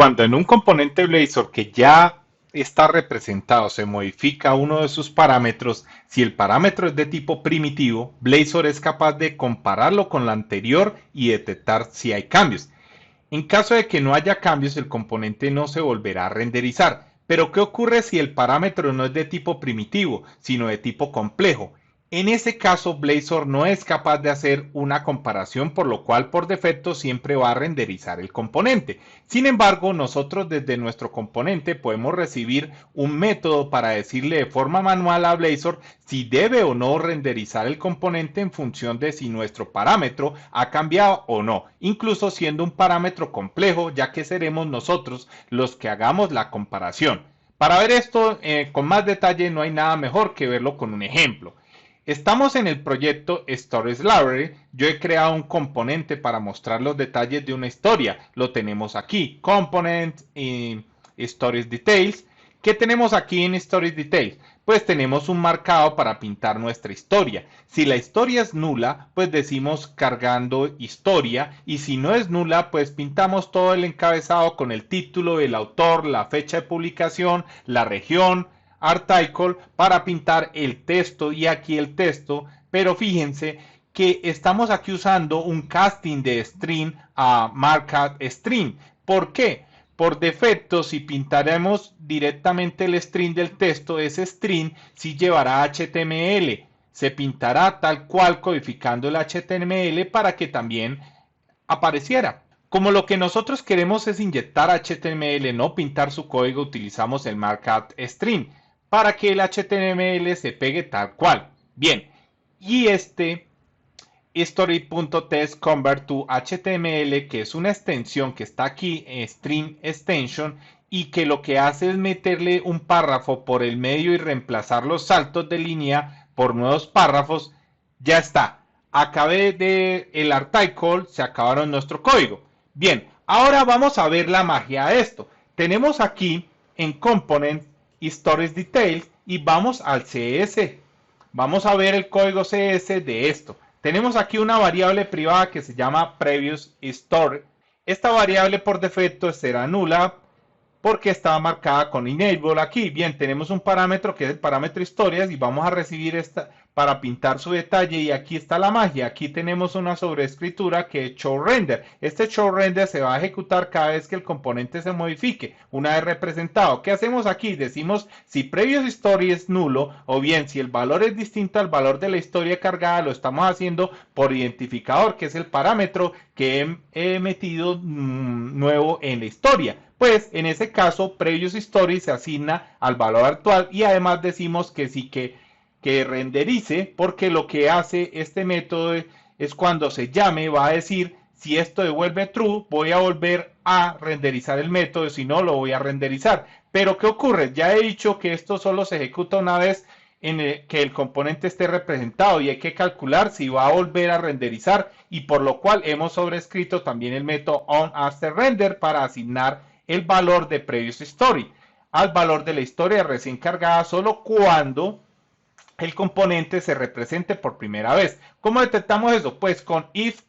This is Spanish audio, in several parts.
Cuando en un componente Blazor que ya está representado se modifica uno de sus parámetros, si el parámetro es de tipo primitivo, Blazor es capaz de compararlo con la anterior y detectar si hay cambios. En caso de que no haya cambios, el componente no se volverá a renderizar. Pero ¿qué ocurre si el parámetro no es de tipo primitivo, sino de tipo complejo? En ese caso, Blazor no es capaz de hacer una comparación, por lo cual por defecto siempre va a renderizar el componente. Sin embargo, nosotros desde nuestro componente podemos recibir un método para decirle de forma manual a Blazor si debe o no renderizar el componente en función de si nuestro parámetro ha cambiado o no, incluso siendo un parámetro complejo, ya que seremos nosotros los que hagamos la comparación. Para ver esto con más detalle no hay nada mejor que verlo con un ejemplo. Estamos en el proyecto Stories Library. Yo he creado un componente para mostrar los detalles de una historia. Lo tenemos aquí, Component y Stories Details. ¿Qué tenemos aquí en Stories Details? Pues tenemos un marcado para pintar nuestra historia. Si la historia es nula, pues decimos cargando historia, y si no es nula, pues pintamos todo el encabezado con el título, el autor, la fecha de publicación, la región, article, para pintar el texto y aquí el texto, pero fíjense que estamos aquí usando un casting de string a markup string. ¿Por qué? Por defecto, si pintaremos directamente el string del texto, ese string sí llevará HTML. Se pintará tal cual codificando el HTML para que también apareciera. Como lo que nosotros queremos es inyectar HTML, no pintar su código, utilizamos el markup string para que el HTML se pegue tal cual. Bien, y este story.test convert to HTML, que es una extensión que está aquí, string extension, y que lo que hace es meterle un párrafo por el medio y reemplazar los saltos de línea por nuevos párrafos. Ya está. Acabé de el article, se acabaron nuestro código. Bien, ahora vamos a ver la magia de esto. Tenemos aquí en component stories details y vamos al CS. Vamos a ver el código CS de esto. Tenemos aquí una variable privada que se llama previous story. Esta variable por defecto será nula porque está marcada con enable aquí. Bien, tenemos un parámetro que es el parámetro historias y vamos a recibir esta para pintar su detalle, y aquí está la magia. Aquí tenemos una sobreescritura que es show render. Este show render se va a ejecutar cada vez que el componente se modifique, una vez representado. ¿Qué hacemos aquí? Decimos si previous story es nulo, o bien si el valor es distinto al valor de la historia cargada. Lo estamos haciendo por identificador, que es el parámetro que he metido nuevo en la historia. Pues en ese caso previous story se asigna al valor actual, y además decimos que sí que renderice, porque lo que hace este método es cuando se llame va a decir si esto devuelve true, voy a volver a renderizar el método, si no lo voy a renderizar. Pero ¿qué ocurre? Ya he dicho que esto solo se ejecuta una vez en que el componente esté representado, y hay que calcular si va a volver a renderizar, y por lo cual hemos sobrescrito también el método onAfterRender para asignar el valor de previous story al valor de la historia recién cargada solo cuando el componente se represente por primera vez. ¿Cómo detectamos eso? Pues con if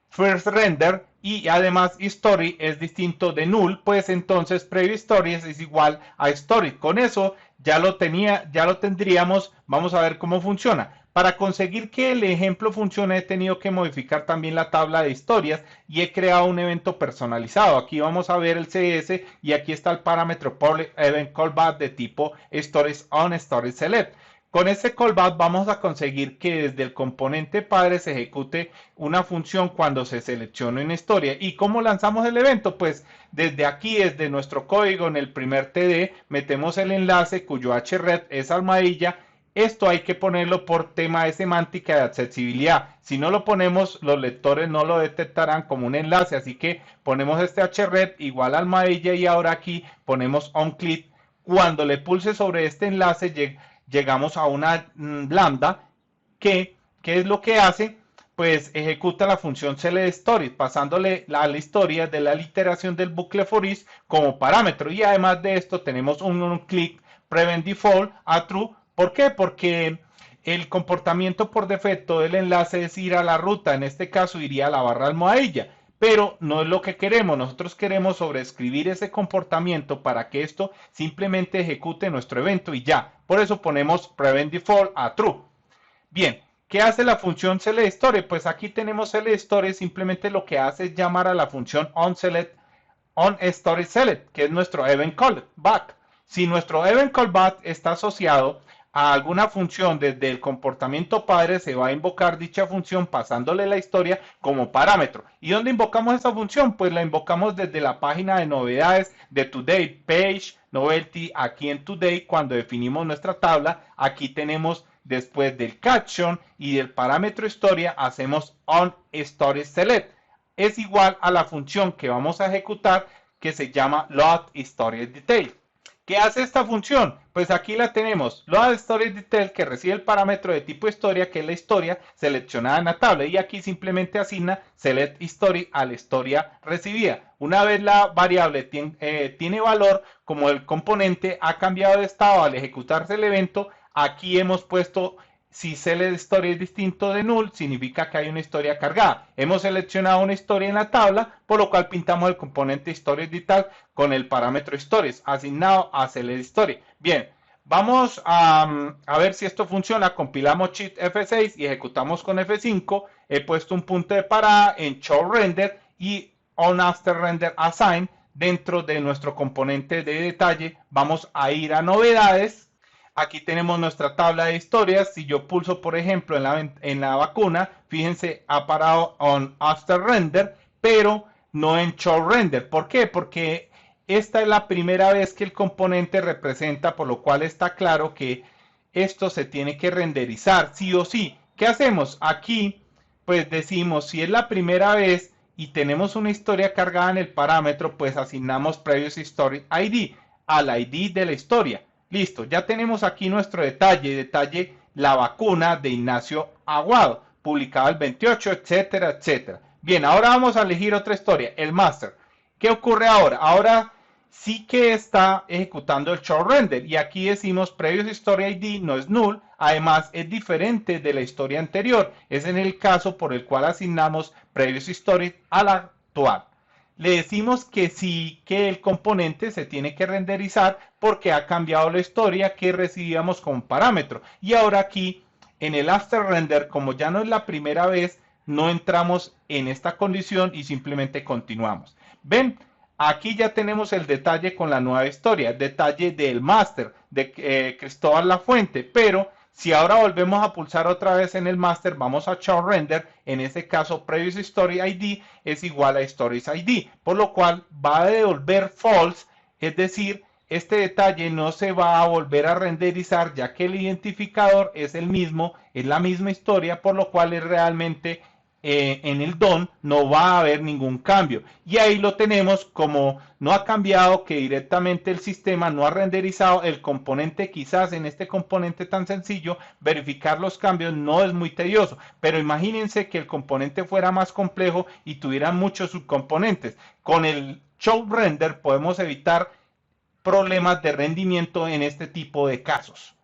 first render, y además story es distinto de null, pues entonces preview stories es igual a story. Con eso ya lo tendríamos. Vamos a ver cómo funciona. Para conseguir que el ejemplo funcione he tenido que modificar también la tabla de historias y he creado un evento personalizado. Aquí vamos a ver el CS y aquí está el parámetro public event callback de tipo stories on stories select. Con este callback vamos a conseguir que desde el componente padre se ejecute una función cuando se seleccione una historia. ¿Y cómo lanzamos el evento? Pues desde aquí, desde nuestro código, en el primer TD, metemos el enlace cuyo href es almohadilla. Esto hay que ponerlo por tema de semántica de accesibilidad. Si no lo ponemos, los lectores no lo detectarán como un enlace. Así que ponemos este href igual a almohadilla, y ahora aquí ponemos onClick. Cuando le pulse sobre este enlace, llegamos a una lambda que, ¿qué es lo que hace? Pues ejecuta la función select_story, pasándole la historia de la iteración del bucle for each como parámetro. Y además de esto tenemos un click prevent default a true. ¿Por qué? Porque el comportamiento por defecto del enlace es ir a la ruta. En este caso iría a la barra almohadilla. pero no es lo que queremos. Nosotros queremos sobreescribir ese comportamiento para que esto simplemente ejecute nuestro evento y ya. Por eso ponemos prevent default a true. Bien, ¿qué hace la función selectStory? Pues aquí tenemos selectStory, simplemente lo que hace es llamar a la función onStorySelect, que es nuestro event callback. Si nuestro event callback está asociado a alguna función desde el comportamiento padre, se va a invocar dicha función pasándole la historia como parámetro. ¿Y dónde invocamos esa función? Pues la invocamos desde la página de novedades de Today, Page, Novelty, aquí en Today, cuando definimos nuestra tabla, aquí tenemos después del caption y del parámetro historia, hacemos onStorySelect. Es igual a la función que vamos a ejecutar que se llama loadStoryDetail. ¿Qué hace esta función? Pues aquí la tenemos, loadStoryDetail, que recibe el parámetro de tipo historia, que es la historia seleccionada en la tabla, y aquí simplemente asigna selectHistory a la historia recibida. Una vez la variable tiene valor, como el componente ha cambiado de estado al ejecutarse el evento, aquí hemos puesto si selectStory es distinto de null, significa que hay una historia cargada. Hemos seleccionado una historia en la tabla, por lo cual pintamos el componente storyDetail con el parámetro stories asignado a selectStory. Bien, vamos a ver si esto funciona. Compilamos Shift F6 y ejecutamos con F5. He puesto un punto de parada en showRender y onAfterRenderAssign dentro de nuestro componente de detalle. Vamos a ir a novedades. Aquí tenemos nuestra tabla de historias. Si yo pulso, por ejemplo, en la vacuna, fíjense, ha parado on after render, pero no en show render. ¿Por qué? Porque esta es la primera vez que el componente representa, por lo cual está claro que esto se tiene que renderizar sí o sí. ¿Qué hacemos? Aquí, pues decimos, si es la primera vez y tenemos una historia cargada en el parámetro, pues asignamos previous story ID al ID de la historia. Listo, ya tenemos aquí nuestro detalle la vacuna de Ignacio Aguado, publicada el 28, etcétera, etcétera. Bien, ahora vamos a elegir otra historia, el master. ¿Qué ocurre ahora? Ahora sí que está ejecutando el show render y aquí decimos previous story ID no es null, además es diferente de la historia anterior. Es en el caso por el cual asignamos previous story a la actual. Le decimos que sí, que el componente se tiene que renderizar porque ha cambiado la historia que recibíamos como parámetro. Y ahora aquí en el after render, como ya no es la primera vez, no entramos en esta condición y simplemente continuamos. ¿Ven? Aquí ya tenemos el detalle con la nueva historia, detalle del master de Cristóbal Lafuente, pero si ahora volvemos a pulsar otra vez en el master, vamos a show render, en este caso previous story ID es igual a stories ID, por lo cual va a devolver false, es decir, este detalle no se va a volver a renderizar ya que el identificador es el mismo, es la misma historia, por lo cual es realmente en el DOM no va a haber ningún cambio. Y ahí lo tenemos, como no ha cambiado, que directamente el sistema no ha renderizado el componente. Quizás en este componente tan sencillo verificar los cambios no es muy tedioso, pero imagínense que el componente fuera más complejo y tuviera muchos subcomponentes. Con el show render podemos evitar problemas de rendimiento en este tipo de casos.